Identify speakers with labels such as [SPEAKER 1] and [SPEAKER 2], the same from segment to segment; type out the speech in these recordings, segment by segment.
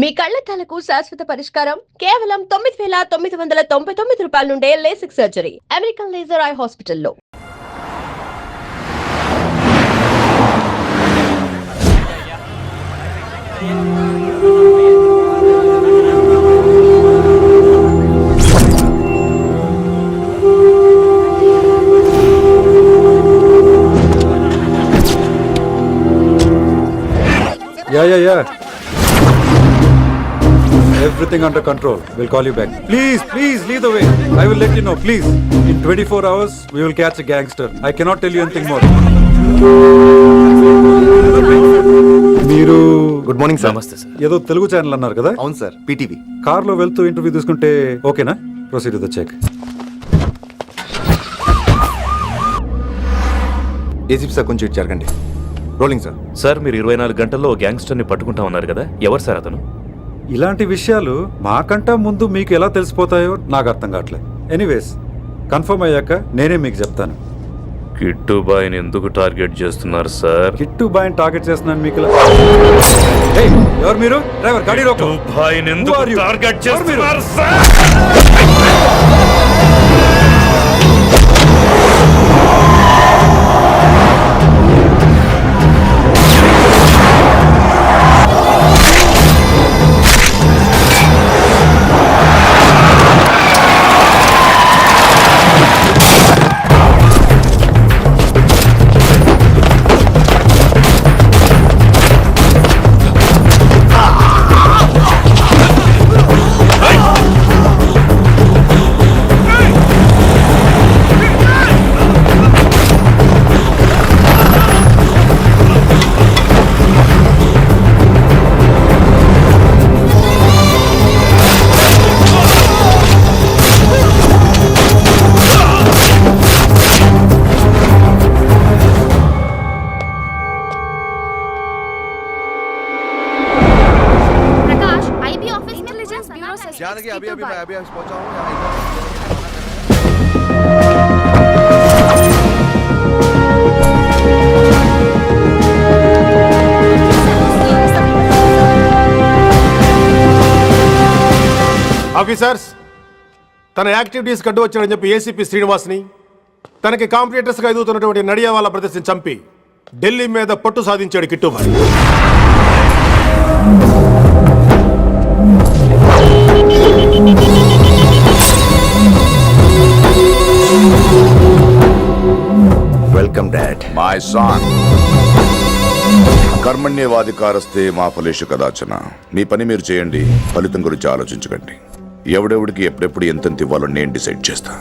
[SPEAKER 1] మీ కళ్లద్దాలకు శాశ్వత పరిష్కారం కేవలం 9,999 రూపాయల నుండే LASIK surgery American laser eye హాస్పిటల్లో.
[SPEAKER 2] Yeah. Everything under control. We'll call you back. Please, lead the way. I will let you know, please. In 24 hours, we will catch a gangster. I cannot tell you anything more. మీరు
[SPEAKER 3] good morning sir. నమస్తే sir.
[SPEAKER 2] ఏదో Telugu channel అన్నారు కదా?
[SPEAKER 3] అవును sir, PTV.
[SPEAKER 2] కార్లో వెళ్తూ interview తీసుకుంటే ఓకేనా? Proceed with the check.
[SPEAKER 3] ACP sir కొంచెం ఇటు జరగండి. Rolling sir.
[SPEAKER 4] సార్, మీరు 24 గంటల్లో గ్యాంగ్స్టర్ని పట్టుకుంటా ఉన్నారు కదా, ఎవరు సార్ అతను?
[SPEAKER 2] ఇలాంటి విషయాలు మాకంటా ముందు మీకు ఎలా తెలిసిపోతాయో నాకు అర్థం కావట్లేదు. ఎనీవేస్, కన్ఫర్మ్ అయ్యాక నేనే మీకు చెప్తాను.
[SPEAKER 4] కిట్టుబాయిని ఎందుకు టార్గెట్ చేస్తున్నారు సార్?
[SPEAKER 2] కిట్టు బాయ్ని టార్గెట్ చేస్తున్నాను మీకు. ఎవరు మీరు? డ్రైవర్, గాడి రోకో.
[SPEAKER 4] కిట్టుబాయిని ఎందుకు టార్గెట్ చేస్తున్నారు సార్?
[SPEAKER 3] अभी पहुंचा हूं.
[SPEAKER 5] ఆఫీసర్స్, తన యాక్టివిటీస్ కడ్డు వచ్చాడని చెప్పి ఏసీపీ శ్రీనివాస్ని, తనకి కాంపిటీటర్స్గా ఎదుగుతున్నటువంటి నడియావాల బ్రదర్స్ని చంపి ఢిల్లీ మీద పట్టు సాధించాడు Kittubhai.
[SPEAKER 3] Welcome dad.
[SPEAKER 6] My son, కర్మణ్యవాధికారస్తే మా ఫలేషు కదాచన. మీ పని మీరు చేయండి, ఫలితం గురించి ఆలోచించకండి. ఎవడెవడికి ఎప్పుడెప్పుడు ఎంతెంత ఇవ్వాలో నేను డిసైడ్ చేస్తా.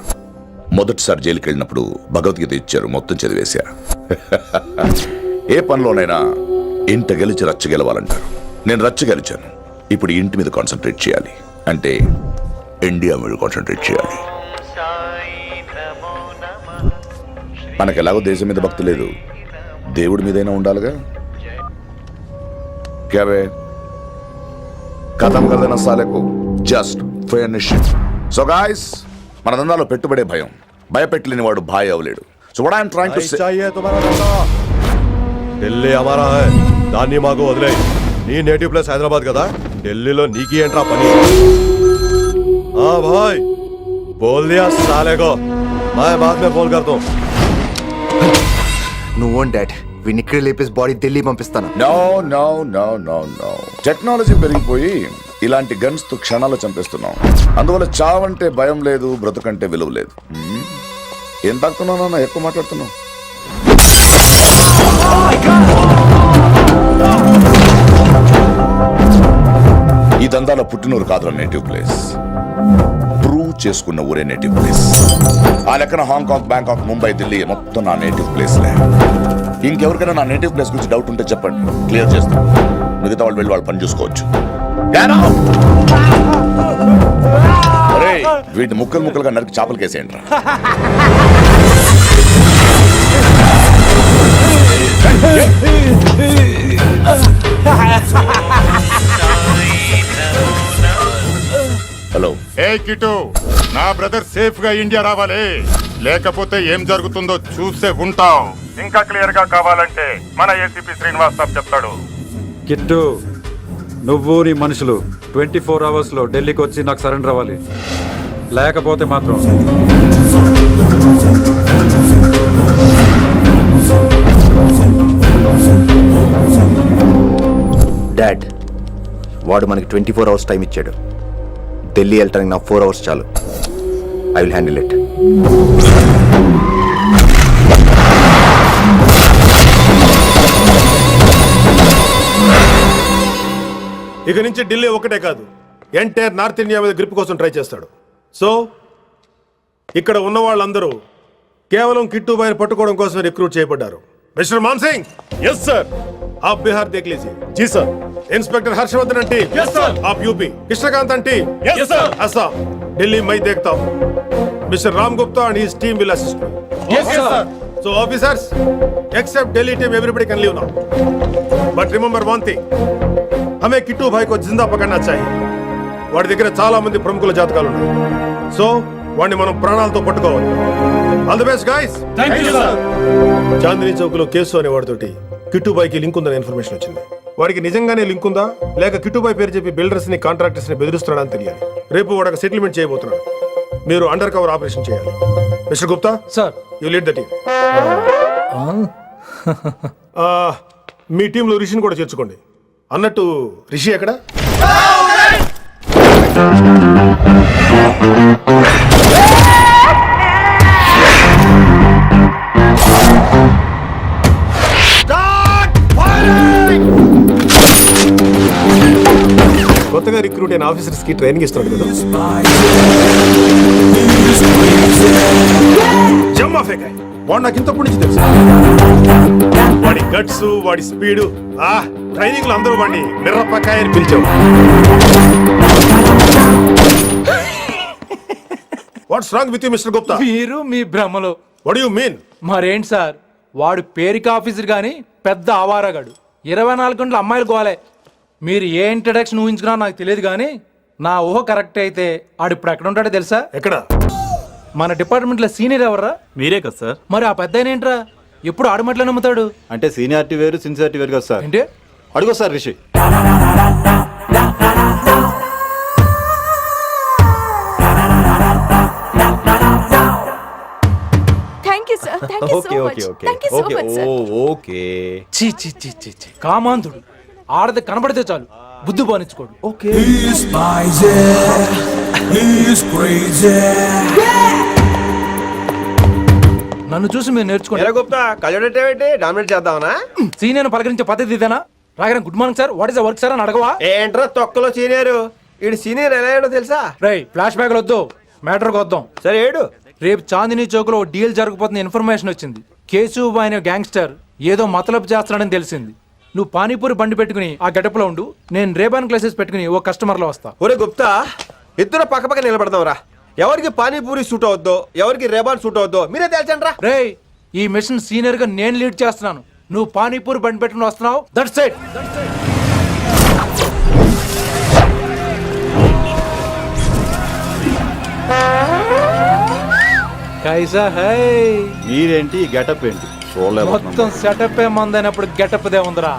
[SPEAKER 6] మొదటిసారి జైలుకి వెళ్ళినప్పుడు భగవద్గీత ఇచ్చారు, మొత్తం చదివేశా. ఏ పనిలోనైనా ఇంట గెలిచి రచ్చ గెలవాలంటారు. నేను రచ్చ గెలిచాను. ఇప్పుడు ఇంటి మీద కాన్సన్ట్రేట్ చేయాలి, అంటే ఇండియా మీద కాన్సన్ట్రేట్ చేయాలి. మనకు ఎలాగో దేశం మీద భక్తి లేదు, దేవుడి మీదైనా ఉండాలిగా. క్యావే కథం కదన సాలకు జస్ట్ ఫినిష్. సో గాయ్స్, మన దందాలో పెట్టుబడే భయం. భయపెట్టలేని వాడు భాయ్ అవలేడు. So what I'm trying to say,
[SPEAKER 5] Delhi హమారా హై, దాన్ని మాకు వదిలేయ్. నీ నేటివ్ ప్లేస్ హైదరాబాద్ కదా, ఢిల్లీలో నీకి ఏంట్రా పని? భాయ్ బోల్ దియా సాలేగో, मैं बाद में फोन करता हूं.
[SPEAKER 3] నువ్వు డాడ్, వీడిని ఇక్కడ లేపేసి బాడీ ఢిల్లీ పంపిస్తాను.
[SPEAKER 6] No no no no no. Technology పెరిగిపోయి ఇలాంటి గన్స్ తో క్షణాలు చంపేస్తున్నాం. అందువల్ల చావంటే భయం లేదు, బ్రతుకంటే విలువ లేదు. ఏం తాగుతున్నావు నాన్న, ఎక్కువ మాట్లాడుతున్నావు. ఈ దందాల పుట్టినూరు కాదురా నేటివ్ ప్లేస్, ప్రూవ్ చేసుకున్న ఊరే నేటివ్ ప్లేస్. ఆ లెక్కన హాంకాంగ్, బ్యాంకాక్, ముంబై, ఢిల్లీ మొత్తం నా నేటివ్ ప్లేస్లే. ఇంకెవరికైనా నా నేటివ్ ప్లేస్ గురించి డౌట్ ఉంటే చెప్పండి, క్లియర్ చేస్తాను. మిగతా వాళ్ళు వెళ్ళి వాళ్ళు పని చూసుకోవచ్చు. వీటిని ముక్కలు ముక్కలుగా నరికి చేపలు కేసేయండి. హలో.
[SPEAKER 7] ఏ కిటు, నా బ్రదర్ సేఫ్ గా ఇండియా రావాలి, లేకపోతే ఏం జరుగుతుందో చూసే ఉంటాం. ఇంకా క్లియర్ గా కావాలంటే మన ఏసీపీ శ్రీనివాస్ సాబ్ చెప్తాడు.
[SPEAKER 2] కిట్టు, నువ్వు నీ మనుషులు 24 అవర్స్లో ఢిల్లీకి వచ్చి నాకు సరెండర్ అవ్వాలి. లేకపోతే మాత్రం
[SPEAKER 3] డాడ్, వాడు మనకి 24 అవర్స్ టైం ఇచ్చాడు. ఢిల్లీ వెళ్ళటానికి నాకు 4 అవర్స్ చాలు. I will handle it.
[SPEAKER 5] ఇక నుంచి ఢిల్లీ ఒకటే కాదు, ఎంటైర్ నార్త్ ఇండియా మీద గ్రిప్ కోసం ట్రై చేస్తాడు. సో ఇక్కడ ఉన్న వాళ్ళందరూ కేవలం కిట్టుబాయిని పట్టుకోవడం కోసం రిక్రూట్ చేయబడ్డారు. Mister Man Singh,
[SPEAKER 8] yes sir.
[SPEAKER 5] आप बिहार देख लीजिए.
[SPEAKER 8] जी सर।
[SPEAKER 5] इंस्पेक्टर हर्षवर्धन अंटी,
[SPEAKER 8] यस सर।
[SPEAKER 5] आप यूपी. कृष्णकांत अंटी,
[SPEAKER 8] यस सर।
[SPEAKER 5] असम. दिल्ली मैं देखता हूँ. Mister Ram Gupta and his team will assist me.
[SPEAKER 8] Yes sir.
[SPEAKER 5] So officers, except Delhi team, everybody can leave now. But remember one thing, हमें किट्टू भाई को जिंदा पकड़ना चाहिए. వాడి దగ్గర చాలా మంది ప్రముఖుల జాతకాలు ఉన్నాయి. సో వాడిని మనం ప్రాణాలతో పట్టుకోవాలి. All the best guys.
[SPEAKER 8] Thank you sir.
[SPEAKER 5] Chandni Chowk లో కేసు అనే వాడితోటి కిట్టుబాయికి లింక్ ఉందని ఇన్ఫర్మేషన్ వచ్చింది. వాడికి నిజంగానే లింక్ ఉందా లేక కిట్టుబాయి పేరు చెప్పి బిల్డర్స్ ని కాంట్రాక్టర్స్ ని బెదిరిస్తున్నాడని తెలియాలి. రేపు వాడు సెటిల్మెంట్ చేయబోతున్నాడు. మీరు అండర్ కవర్ ఆపరేషన్ చేయాలి. Mister Gupta
[SPEAKER 9] sir,
[SPEAKER 5] you lead the team. మీ టీంలో రిషిని కూడా చేర్చుకోండి. అన్నట్టు రిషి ఎక్కడ? కొత్తగా రిక్రూట్ అయిన ఆఫీసర్స్ కి ట్రైనింగ్ ఇస్తున్నాడు కదా. జమ్మా ఫేకాయ్. వాడు నాకు ఇంతప్పటి నుంచి తెలుసు. వాడి గట్స్, వాడి స్పీడు, ట్రైనింగ్ లో అందరూ వాడిని మిర్రపకాయ అని పిలిచావు. What's wrong with you mister Gupta?
[SPEAKER 9] మీరు మీ భ్రమలో.
[SPEAKER 5] What you mean?
[SPEAKER 9] మరేంటి సార్, వాడు పేరుకి ఆఫీసర్ గాని పెద్ద ఆవారగాడు. 24 గంటలు అమ్మాయిలు గోలే. మీరు ఏ ఇంట్రడక్షన్ ఊహించుకున్నా నాకు తెలియదు కానీ నా ఊహ కరెక్ట్ అయితే ఆడు ఇప్పుడు ఎక్కడ ఉంటాడో తెలుసా?
[SPEAKER 5] ఎక్కడ?
[SPEAKER 9] మన డిపార్ట్మెంట్ లో సీనియర్ ఎవర్రా?
[SPEAKER 10] మీరే కదా సార్.
[SPEAKER 9] మరి ఆ పెద్ద ఏంట్రా ఎప్పుడు ఆడమట్లే నమ్ముతాడు?
[SPEAKER 10] అంటే సీనియారిటీ వేరు సిన్సియారిటీ వేరు కదా సార్.
[SPEAKER 9] ఏంటి
[SPEAKER 10] అడుగు sir Rishi.
[SPEAKER 11] Thank you sir. Thank you so much. Thank you so much sir.
[SPEAKER 10] Okay.
[SPEAKER 9] చీ చీ చీ చీ చీ కామాంధుడు. ఆడది కనబడితే చాలు బుద్ధి పోనిచ్చుకోడు.
[SPEAKER 10] ఓకే.
[SPEAKER 9] నన్ను చూసి మీరు నేర్చుకోండి.
[SPEAKER 3] గుప్తా కళ్ళేంటి డామినేట్ చేద్దామనా?
[SPEAKER 9] సీనియర్ పలకరించే పద్ధతి ఇదేనా? రాగానే good morning sir, what is the work sir అని అడగవా?
[SPEAKER 3] ఏంట్రా తొక్కలో సీనియర్? ఈడు సీనియర్ ఎలా ఏడో తెలుసా?
[SPEAKER 9] రై ఫ్లాష్ బ్యాక్ వద్దు, మ్యాటర్కి వద్దాం.
[SPEAKER 3] సరే ఏడు.
[SPEAKER 9] రేపు చాందినీ చౌక్ లో డీల్ జరగబోతున్న ఇన్ఫర్మేషన్ వచ్చింది. కేశూబాయ్ అనే గ్యాంగ్స్టర్ ఏదో మతలబు చేస్తున్నాడని తెలిసింది. నువ్వు పానీపూరి బండి పెట్టుకుని ఆ గడప లో ఉండు, నేను రేబాన్ గ్లాసెస్ పెట్టుకుని ఓ కస్టమర్ లో వస్తా.
[SPEAKER 3] ఒరే గుప్తా, ఇద్దరు పక్క పక్క నిలబడదాం రా. ఎవరికి పానీపూరి సూట్ అవుద్దో ఎవరికి రేబాన్ సూట్ అవుద్దో మీరే తేల్చండి రా.
[SPEAKER 9] రే, ఈ మిషన్ సీనియర్ గా నేను లీడ్ చేస్తున్నాను. నువ్వు పానీపూరి బండి పెట్టుకుని వస్తున్నావు. That's it. కైసా హై?
[SPEAKER 10] మీరేంటి గెటప్ ఏంటి?
[SPEAKER 9] మొత్తం సెటప్ ఏ మందైనప్పుడు గెటప్ దే ఉందిరా.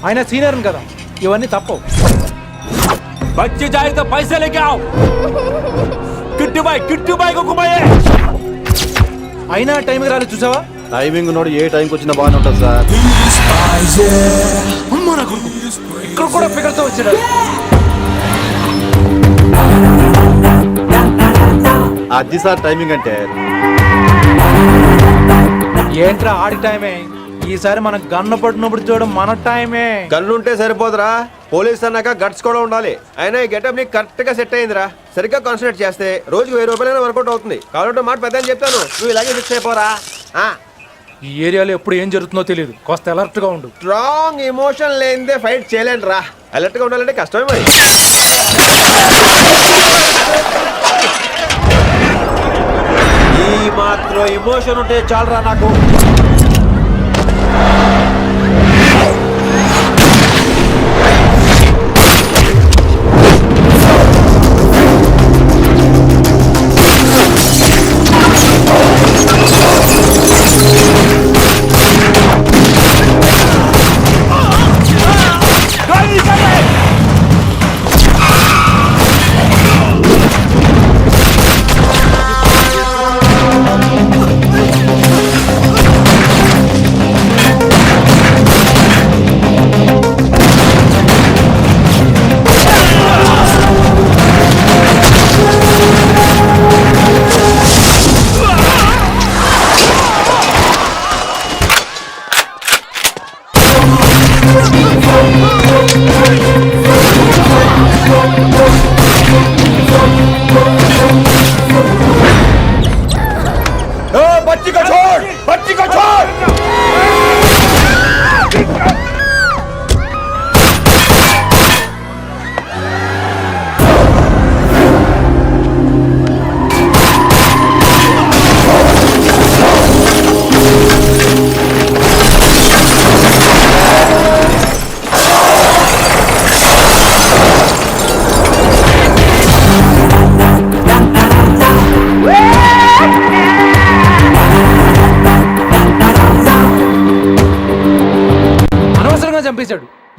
[SPEAKER 9] ఆయన సీనియర్ కదా, ఇవన్నీ తప్పవు. బచ్చి జాయితో పైసా లేకే ఆవ్. కిట్టు బాయ్ కుక్కుబాయే. అయినా టైంకి రాలేదు చూసావా?
[SPEAKER 10] టైమింగ్ నోడు ఏ టైంకి వచ్చినా బాగానే ఉంటుంది సార్.
[SPEAKER 9] అమ్మా నా కొడుకు ఇక్కడ కూడా ఫిగర్ తో వచ్చాడు.
[SPEAKER 10] అది సార్ టైమింగ్ అంటే.
[SPEAKER 9] ఏంట్రా ఆడి టైమే? ఈసారి మనం గన్ను పట్టినప్పుడు చూడడం మన టైమే.
[SPEAKER 3] గన్నుంటే సరిపోదురా, పోలీస్ అన్నాక గట్స్ కూడా ఉండాలి. అయినా ఈ గెటప్ ని కరెక్ట్ గా సెట్ అయిందిరా. సరిగ్గా కాన్సన్ట్రేట్ చేస్తే రోజుకు 1000 రూపాయలైనా వర్కౌట్ అవుతుంది. కాబట్టి మాట పెద్ద అని చెప్తాను, నువ్వు ఇలాగే ఫిక్స్ అయిపోరా.
[SPEAKER 9] ఈ ఏరియాలో ఎప్పుడు ఏం జరుగుతుందో తెలియదు, కాస్త అలర్ట్ గా ఉండు.
[SPEAKER 3] స్ట్రాంగ్ ఎమోషన్ లేనిదే ఫైట్ చేయలేండి రా. అలర్ట్ గా ఉండాలంటే కష్టమే మరి. ఈ మాత్రం ఎమోషన్ ఉంటే చాలరా నాకు.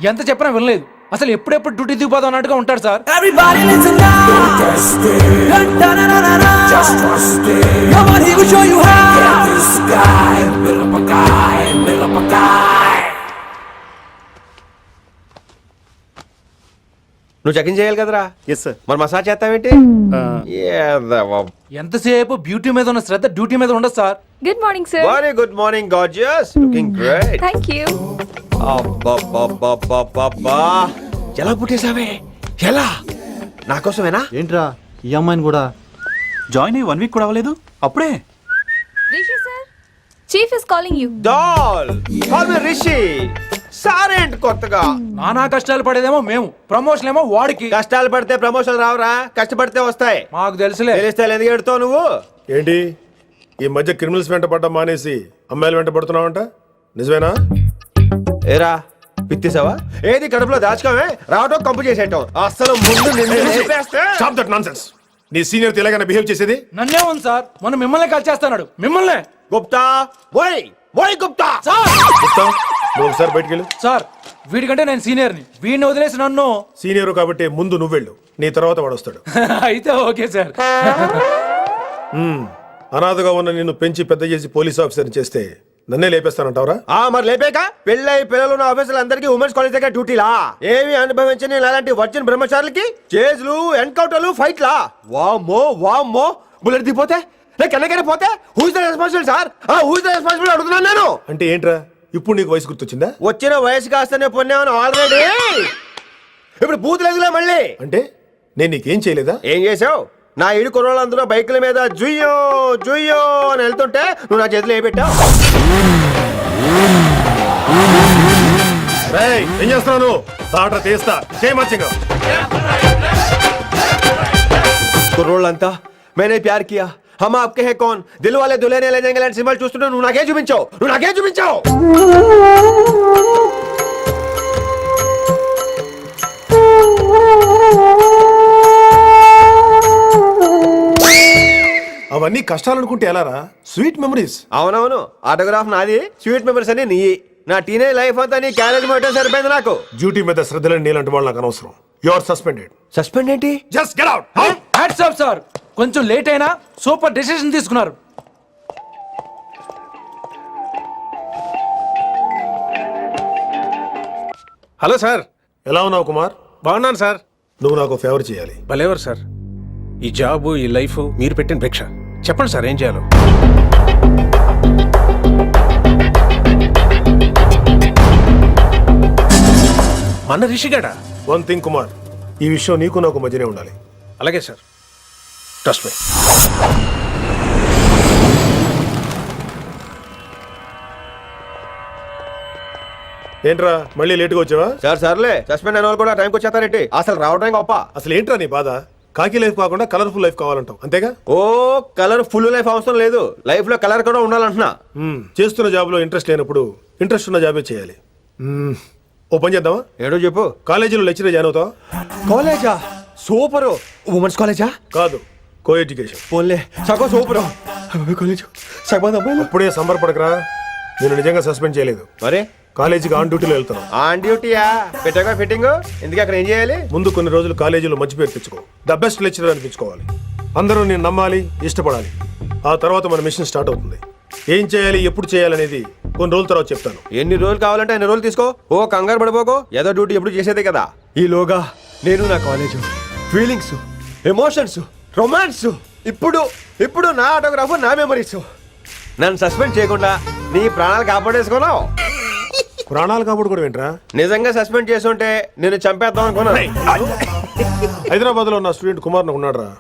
[SPEAKER 9] ఎంత చెప్పినా వినలేదు. అసలు ఎప్పుడెప్పుడు డ్యూటీ దిగిపోదాం అన్నట్టుగా ఉంటాడు sir.
[SPEAKER 8] Everybody listen now. Just trust it. Come on, he will show you how. Get this guy, build up a guy, build up a guy.
[SPEAKER 3] నువ్వు చెకింగ్ చేయాలి కదరా?
[SPEAKER 10] Yes sir.
[SPEAKER 3] మరి మసాజ్ చేస్తావేంటి?
[SPEAKER 9] ఎంతసేపు బ్యూటీ మీద ఉన్న శ్రద్ధ డ్యూటీ మీద ఉండదు sir.
[SPEAKER 11] Good morning, sir.
[SPEAKER 3] Very good morning gorgeous, looking great.
[SPEAKER 11] Thank you.
[SPEAKER 3] అబ్బబ్బబ్బబ్బబ్బా, ఎలా పుట్టేశావే? ఎలా? నా కోసమేనా?
[SPEAKER 10] ఏంట్రా ఈ అమ్మాయిని కూడా
[SPEAKER 8] జాయిన్ అయ్యి 1 week కూడా అవ్వలేదు అప్పుడే.
[SPEAKER 11] Rishi, sir. Chief is calling you.
[SPEAKER 3] Doll call me Rishi. సారేంటి కొత్తగా?
[SPEAKER 9] నానా కష్టాలు పడేదేమో మేము, ప్రమోషన్ ఏమో వాడికి.
[SPEAKER 3] కష్టాలు పడితే ప్రమోషన్ రావురా, కష్టపడితే వస్తాయి.
[SPEAKER 9] మాకు తెలుసులే.
[SPEAKER 3] తెలిస్తే ఎందుకు ఎడుతావు నువ్వు?
[SPEAKER 5] ఏంటి ఈ మధ్య క్రిమినల్స్ వెంట పడ్డం మానేసి అమ్మాయిలు వెంట పడుతున్నావంట, నిజమేనా?
[SPEAKER 3] ఏరా పిత్తిసావా? ఏది కడుపులో దాచుకోవే, రావటం కంపు చేసేయటం. అసలు ముందు నిన్ను లేపేస్తే.
[SPEAKER 5] Stop that nonsense. నీ సీనియర్ ఎలాగైనా బిహేవ్ చేసేది?
[SPEAKER 9] నన్నే ఉంది సార్, మొన్న మిమ్మల్ని కాల్ చేస్తున్నాడు. మిమ్మల్నే.
[SPEAKER 3] గుప్తా ఓయ్ ఓయ్ గుప్తా.
[SPEAKER 9] సార్
[SPEAKER 5] చెప్తా, నువ్వు ఒకసారి బయటికి వెళ్ళు.
[SPEAKER 9] సార్ వీడికంటే నేను సీనియర్ని, వీడిని వదిలేసి నన్ను.
[SPEAKER 5] సీనియర్ కాబట్టి ముందు నువ్వు వెళ్ళు, నీ తర్వాత వాడు వస్తాడు.
[SPEAKER 9] అయితే ఓకే సార్.
[SPEAKER 5] అనాథగా ఉన్న నిన్ను పెంచి పెద్ద చేసి పోలీస్ ఆఫీసర్ చేస్తే నన్నే లేపేస్తానంటావరా?
[SPEAKER 3] మరి లేపాక పెళ్ళై పిల్లలు ఉన్న ఆఫీసులు అందరికీ ఉమెన్స్ కాలేజ్ దగ్గర డ్యూటీలా? ఏమి అనుభవించని అలాంటి వర్జిన్ బ్రహ్మచారులకి చేజ్లు, ఎన్కౌంటర్లు, ఫైట్లా? వామ్మో వామ్మో, బుల్లెట్ దిగిపోతే కన్నకైనా పోతే who is the responsible sir? Who is the responsible అడుగుతున్నాను నేను.
[SPEAKER 5] అంటే ఏంట్రా ఇప్పుడు నీకు వయసు గుర్తొచ్చిందా?
[SPEAKER 3] వచ్చిన వయసు కాస్తనే పొన్నాను ఆల్రెడీ. ఇప్పుడు బూతులేదులే మళ్ళీ.
[SPEAKER 5] అంటే నేను నీకేం చేయలేదా?
[SPEAKER 3] ఏం చేసావు? నా ఇడు కుర్రోళ్ళందరూ బైకుల మీద జుయ్యో జుయ్యో అని వెళ్తుంటే నువ్వు నా చేతిలో ఏ పెట్టావు?
[SPEAKER 5] ఏం చేస్తున్నాను? తాట తీస్తా చేయమచ్చగా.
[SPEAKER 3] కుర్రోళ్ళంతా मैंने प्यार किया, हम आपके हैं कौन, दिल वाले दुल्हने ले जाएंगे లాంటి సినిమాలు చూస్తుంటే నువ్వు నాకే చూపించావు.
[SPEAKER 5] అవన్నీ కష్టాలు అనుకుంటే ఎలారా? Sweet memories.
[SPEAKER 3] అవునవును, ఆటోగ్రాఫ్ నాది, స్వీట్ మెమరీస్ అని నీ. నా టీనేజ్ లైఫ్ అంతా నీ క్యారేజ్ మొత్తం సరిపోయింది నాకు.
[SPEAKER 5] డ్యూటీ మీద శ్రద్ధలేని నీలాంటి వాళ్ళు నాకు అనవసరం. You are suspended.
[SPEAKER 3] సస్పెండ్ ఏంటి?
[SPEAKER 5] Just get out.
[SPEAKER 9] Hats off sir, కొంచెం లేట్ అయినా సూపర్ డెసిషన్ తీసుకున్నారు.
[SPEAKER 5] హలో సార్, ఎలా ఉన్నావు కుమార్?
[SPEAKER 8] బాగున్నాను సార్.
[SPEAKER 5] నువ్వు నాకు ఫేవర్ చేయాలి.
[SPEAKER 8] భలేవారు సార్, ఈ జాబు ఈ లైఫ్ మీరు పెట్టిన భిక్ష. చెప్పండి సార్ ఏం చేయాలో. మన రిషిగాడా?
[SPEAKER 5] వన్ థింగ్ కుమార్, ఈ విషయం నీకు నాకు మధ్యనే ఉండాలి.
[SPEAKER 8] అలాగే సార్, ట్రస్ట్ మీ.
[SPEAKER 5] ఏంట్రా మళ్ళీ లేటుగా వచ్చావా?
[SPEAKER 3] సార్ సర్లే, సస్పెండ్ అయిన వాళ్ళు కూడా టైంకి వచ్చేస్తారేంటి? అసలు రావడానికి గొప్ప.
[SPEAKER 5] అసలు ఏంట్రా నీ బాధ? కాకి లైఫ్ కాకుండా కలర్ఫుల్ లైఫ్ కావాలంటావు, అంతేగా?
[SPEAKER 3] ఓ కలర్ ఫుల్ లైఫ్ అవసరం లేదు, లైఫ్ లో కలర్ కూడా ఉండాలంటున్నా.
[SPEAKER 5] చేస్తున్న జాబ్ లో ఇంట్రెస్ట్ లేనప్పుడు ఇంట్రెస్ట్ ఉన్న జాబే చేయాలి. ఓ పని చేద్దామా?
[SPEAKER 3] ఏడో చెప్పు.
[SPEAKER 5] కాలేజీలో లెక్చరర్ జాయిన్ అవుతావా?
[SPEAKER 3] కాలేజా? సూపర్. ఉమెన్స్ కాలేజా?
[SPEAKER 5] కాదు, కో ఎడ్యుకేషన్.
[SPEAKER 3] పోన్లే సగం సూపర్. కాలేజ్ సగం అమ్మాయిలు.
[SPEAKER 5] అప్పుడే సంబరపడకరా, నేను నిజంగా సస్పెండ్ చేయలేదు.
[SPEAKER 3] మరే
[SPEAKER 5] కాలేజీకి ఆన్ డ్యూటీలో వెళ్తాను.
[SPEAKER 3] ఆన్ డ్యూటీయా? పెట్టగా ఫిట్టింగ్ ఎందుకు? అక్కడ ఏం చేయాలి?
[SPEAKER 5] ముందు కొన్ని రోజులు కాలేజీలో మంచి పేరు తెచ్చుకో, ద బెస్ట్ లెక్చరర్ అనిపించుకోవాలి. అందరూ నేను నమ్మాలి, ఇష్టపడాలి. ఆ తర్వాత మన మిషన్ స్టార్ట్ అవుతుంది. ఏం చేయాలి, ఎప్పుడు చేయాలనేది కొన్ని రోజుల తర్వాత చెప్తాను.
[SPEAKER 3] ఎన్ని రోజులు కావాలంటే అన్ని రోజులు తీసుకో. ఓ కంగారు పడిపోకో, ఏదో డ్యూటీ ఎప్పుడు చేసేదే కదా. ఈలోగా నేను నా కాలేజ్ ఫీలింగ్స్, ఎమోషన్స్, రొమాన్స్, ఇప్పుడు నా ఆటోగ్రాఫ్, నా మెమరీస్. నన్ను సస్పెండ్ చేయకుండా నీ ప్రాణాలు కాపాడేసుకున్నావు.
[SPEAKER 5] ప్రాణాలు కాబట్టి కూడా ఏంట్రా?
[SPEAKER 3] నిజంగా సస్పెండ్ చేసుంటే నేను చంపేద్దాం అనుకున్నా.
[SPEAKER 5] హైదరాబాద్ లో ఉన్న స్టూడెంట్ కుమార్ నాకు ఉన్నాడు రా.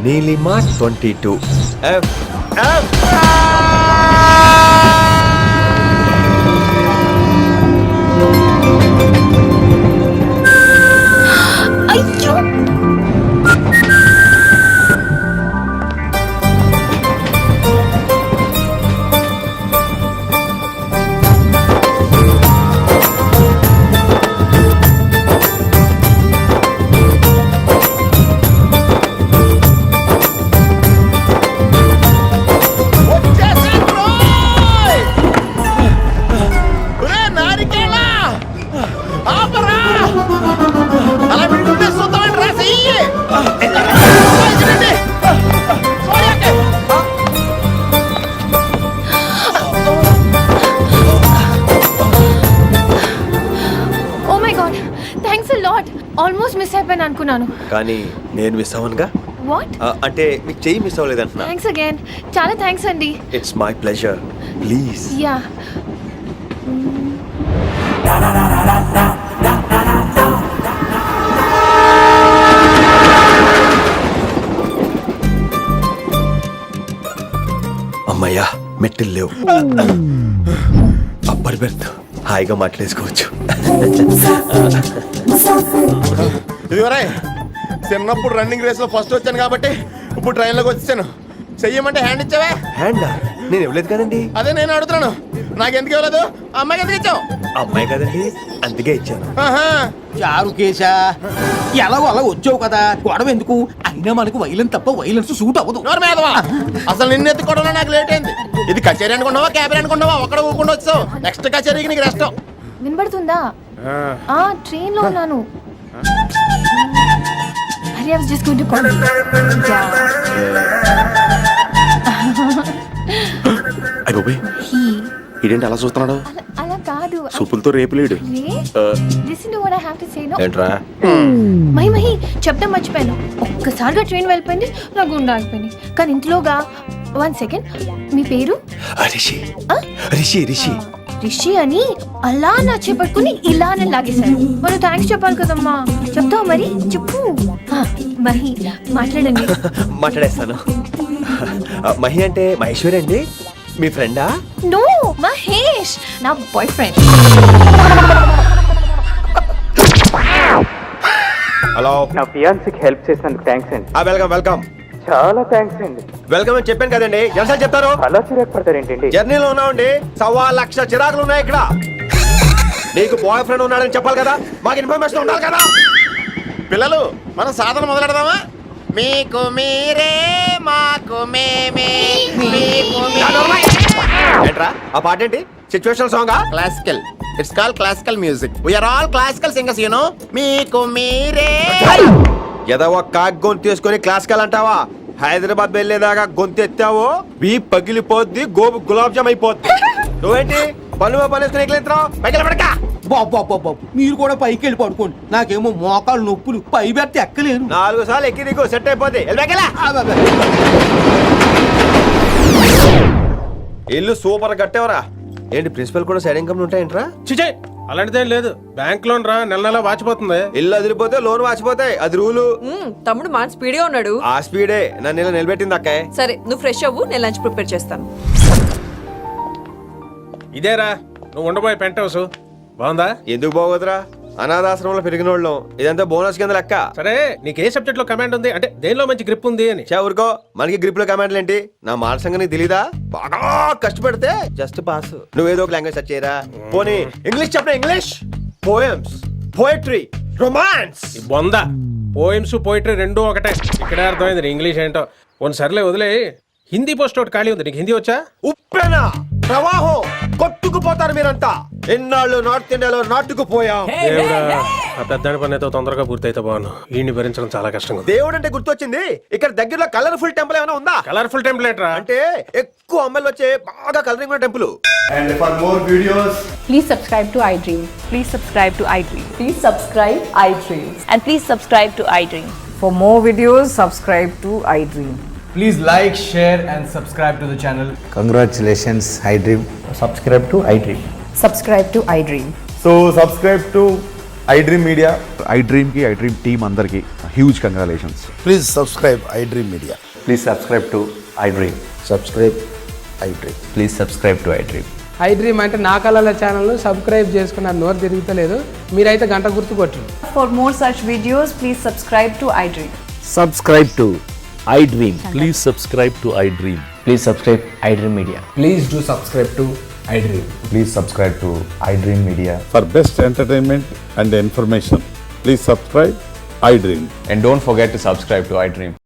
[SPEAKER 3] Neelima 22 F F.
[SPEAKER 11] Thanks a lot. Almost miss అయిపోయాను అనుకున్నాను.
[SPEAKER 3] కానీ నేను మిస్ అవ్వనుగా.
[SPEAKER 11] వాట్?
[SPEAKER 3] అంటే మీకు చెయ్యి మిస్ అవ్వలేదంటున్నా.
[SPEAKER 11] Thanks again. చాలా థ్యాంక్స్ అండి.
[SPEAKER 3] It's my pleasure. Please.
[SPEAKER 11] Yeah.
[SPEAKER 3] అమ్మయ్యా మెట్టులు లేవు. అప్పర్ బెర్త్ హాయిగా మాట్లాడేసుకోవచ్చు.
[SPEAKER 5] ఇదివరే చిన్నప్పుడు రన్నింగ్ రేస్ లో ఫస్ట్ వచ్చాను కాబట్టి ఇప్పుడు ట్రైన్ లోకి వచ్చాను. చెయ్యమంటే హ్యాండ్ ఇచ్చావే.
[SPEAKER 3] హ్యాండా? నేను ఇవ్వలేదు కదండి.
[SPEAKER 5] అదే నేను అడుగుతున్నాను, నాకెందుకు ఇవ్వలేదు? అమ్మాయికి ఎందుకు ఇచ్చావు?
[SPEAKER 3] అమ్మాయి కదండి, అందుకే ఇచ్చాను.
[SPEAKER 12] చారు కేశా, ఎలాగో అలా వచ్చావు కదా, గొడవ ఎందుకు? అయినా మనకు వైలెన్స్ తప్ప వైలెన్స్ సూట్ అవ్వదు.
[SPEAKER 5] అసలు నిన్ను ఎత్తుకోవడంలో నాకు లేట్ అయింది. ఇది కచేరీ అనుకున్నావా, క్యాబిన్ అనుకున్నావా? ఒక్కడ ఊకుండా వచ్చావు. నెక్స్ట్ కచేరీకి నీకు రెస్ట్.
[SPEAKER 11] వినబడుతుందా? ట్రైన్ లో ఉన్నాను. I was just going to call you.
[SPEAKER 3] అయ్యో ఇదేంటి అలా చూస్తున్నాడు?
[SPEAKER 11] అలా కాదు.
[SPEAKER 3] సూపులతో రేపులేడు.
[SPEAKER 11] Listen to what I have to say, no?
[SPEAKER 3] ఏంట్రా?
[SPEAKER 11] మహి చెప్పడం మర్చిపోయాను. ఒక్కసారిగా ట్రైన్ వెళ్ళిపోయింది, నా గుండె ఆగిపోయింది. కానీ ఇంట్లోగా 1 సెకండ్, మీ పేరు?
[SPEAKER 3] రిషి. రిషి రిషి
[SPEAKER 11] రిషి అని అలా నా చేపట్టుకుని ఇలానే లాగేశారు. మనం థ్యాంక్స్ చెప్పాలి కదమ్మా. చెప్తావు మరి? చెప్పు. మహి మాట్లాడండి.
[SPEAKER 3] మాట్లాడేస్తాను. మహి అంటే మహేశ్వరి అండి, మీ ఫ్రెండా?
[SPEAKER 11] నో, మహేష్ నా బాయ్ ఫ్రెండ్.
[SPEAKER 3] హలో.
[SPEAKER 12] నా ఫియాన్సీకి హెల్ప్ చేసినందుకు థ్యాంక్స్ అండి.
[SPEAKER 3] Welcome welcome.
[SPEAKER 12] చాలా థ్యాంక్స్ అండి.
[SPEAKER 3] వెల్కమ్ అని చెప్పాను కదండి, ఎంత చెప్తారు?
[SPEAKER 12] అలా చిరాకు పడతారేంటండి?
[SPEAKER 3] జర్నీలో ఉన్నామండి, 1,00,000 చిరాకులు ఉన్నాయి ఇక్కడ. నీకు బాయ్ ఫ్రెండ్ ఉన్నాడని చెప్పాలి కదా, మాకు ఇన్ఫర్మేషన్ ఉండాలి కదా.
[SPEAKER 5] పిల్లలు, మనం సాధన మొదలెడదామా? మీకు మీరే, మాకు మేమే, మీకు
[SPEAKER 3] ఏంట్రా ఆ పాట ఏంటి? Situation song?
[SPEAKER 5] Classical. It's called classical music. We are all classical singers, you know. మీకు మీరే.
[SPEAKER 3] ఏదో ఒక కాక్ గొంతు తీసుకొని క్లాసికల్ అంటావా? హైదరాబాద్ వెళ్ళేదాకా గొంతు ఎత్తావో బీ పగిలిపోద్ది, గోబు గులాబ్ జామ్ అయిపోద్ది. నువ్వేంటి పనులు పనేసుకుని ఎక్కలేదురావు? పైకి పడక.
[SPEAKER 12] బాబు మీరు కూడా పైకి వెళ్ళి పడుకోండి. నాకేమో మోకాలు నొప్పులు, పై బెర్త్ ఎక్కలేను.
[SPEAKER 3] 4 సార్లు ఎక్కి నీకు సెట్ అయిపోద్ది. ఇల్లు సూపర్ కట్టేవరా. ఏంటి ప్రిన్సిపల్ కూడా సైడ్ ఇన్కమ్ ఉంటాయంట్రా?
[SPEAKER 5] చిచే, అలాంటిదేం లేదు. బ్యాంక్ లోన్ రా, నెల నెల వాచిపోతుంది.
[SPEAKER 3] ఇల్లు అదిరిపోతే లోన్ వాచిపోతాయి, అది రూలు.
[SPEAKER 13] తమ్ముడు మా స్పీడే ఉన్నాడు.
[SPEAKER 3] ఆ స్పీడే నన్ను ఇలా నిలబెట్టింది అక్కే.
[SPEAKER 13] సరే నువ్వు ఫ్రెష్ అవ్వు, నేను లంచ్ ప్రిపేర్ చేస్తాను.
[SPEAKER 5] ఇదేరా నువ్వు ఉండబోయే పెంట్ హౌస్. బాగుందా?
[SPEAKER 3] ఎందుకు బాగోదురా, అనాథాశ్రమంలో పెరిగిన వాళ్ళం. ఇదంతా బోనస్ కింద లెక్క.
[SPEAKER 5] సరే నీకు ఏ సబ్జెక్ట్ లో కమాండ్ ఉంది, అంటే దేనిలో మంచి గ్రిప్ ఉంది అని?
[SPEAKER 3] ఊరుకో, మనకి గ్రిప్ లో కమాండ్లు ఏంటి? నా మాట సంగతి తెలీదా? బాగా కష్టపడితే జస్ట్ పాస్. నువ్వేదో ఒక లాంగ్వేజ్ సెర్చ్ చేయరా. పోనీ ఇంగ్లీష్ చెప్పిన ఇంగ్లీష్, పోయమ్స్, పోయట్రీ, రొమాన్స్.
[SPEAKER 5] బొంద పోయిమ్స్ పోయిటరీ రెండూ ఒకటే. ఇక్కడే అర్థమైంది ఇంగ్లీష్ ఏంటో. కొన్ని సర్లే వదిలే. హిందీ పోస్ట్ ఒకటి ఖాళీ ఉంది, నీకు హిందీ వచ్చా?
[SPEAKER 3] ఉప్పెన ప్రవాహం కొట్టుకుపోతారు మీరంతా. ఎన్నాళ్ళు నార్త్ ఇండియాలో నాటుకుపోయాం.
[SPEAKER 5] ఆ పెద్దాని పని అయితే తొందరగా పూర్తయితే బాగున్నాను. వీడిని భరించడం చాలా కష్టంగా.
[SPEAKER 3] దేవుడు అంటే గుర్తొచ్చింది, ఇక్కడ దగ్గరలో కలర్ఫుల్ టెంపుల్ ఏమైనా ఉందా?
[SPEAKER 5] కలర్ఫుల్ టెంపుల్ ఏంట్రా?
[SPEAKER 3] అంటే ఎక్కువ అమ్మాయిలు వచ్చే బాగా కలరింగ్ ఉన్న temple.
[SPEAKER 10] And for more videos,
[SPEAKER 1] Please subscribe to iDream.
[SPEAKER 13] Please subscribe to iDream.
[SPEAKER 1] Please subscribe iDream.
[SPEAKER 13] And please subscribe to iDream.
[SPEAKER 12] For more videos, subscribe to iDream.
[SPEAKER 10] please like, share and subscribe to the channel.
[SPEAKER 8] Congratulations, iDream.
[SPEAKER 10] Subscribe to iDream.
[SPEAKER 11] Subscribe to iDream.
[SPEAKER 10] So subscribe to iDream Media.
[SPEAKER 2] iDream ki iDream team andarki huge congratulations.
[SPEAKER 8] Please subscribe iDream Media.
[SPEAKER 10] Please subscribe to iDream.
[SPEAKER 8] Subscribe iDream.
[SPEAKER 10] Please subscribe to iDream.
[SPEAKER 12] iDream అంటే నా కళల channel subscribe చేసుకున్న నోరు తిరుగుతలేదు. మీరైతే గంట గుర్తు కొట్టండి.
[SPEAKER 13] For more such videos, please subscribe to iDream.
[SPEAKER 8] Subscribe to iDream.
[SPEAKER 4] Please subscribe to iDream.
[SPEAKER 8] Please subscribe iDream Media.
[SPEAKER 10] Please do subscribe to iDream.
[SPEAKER 8] Please subscribe to iDream Media.
[SPEAKER 7] For best entertainment and information, please subscribe iDream.
[SPEAKER 10] And don't forget to subscribe to iDream.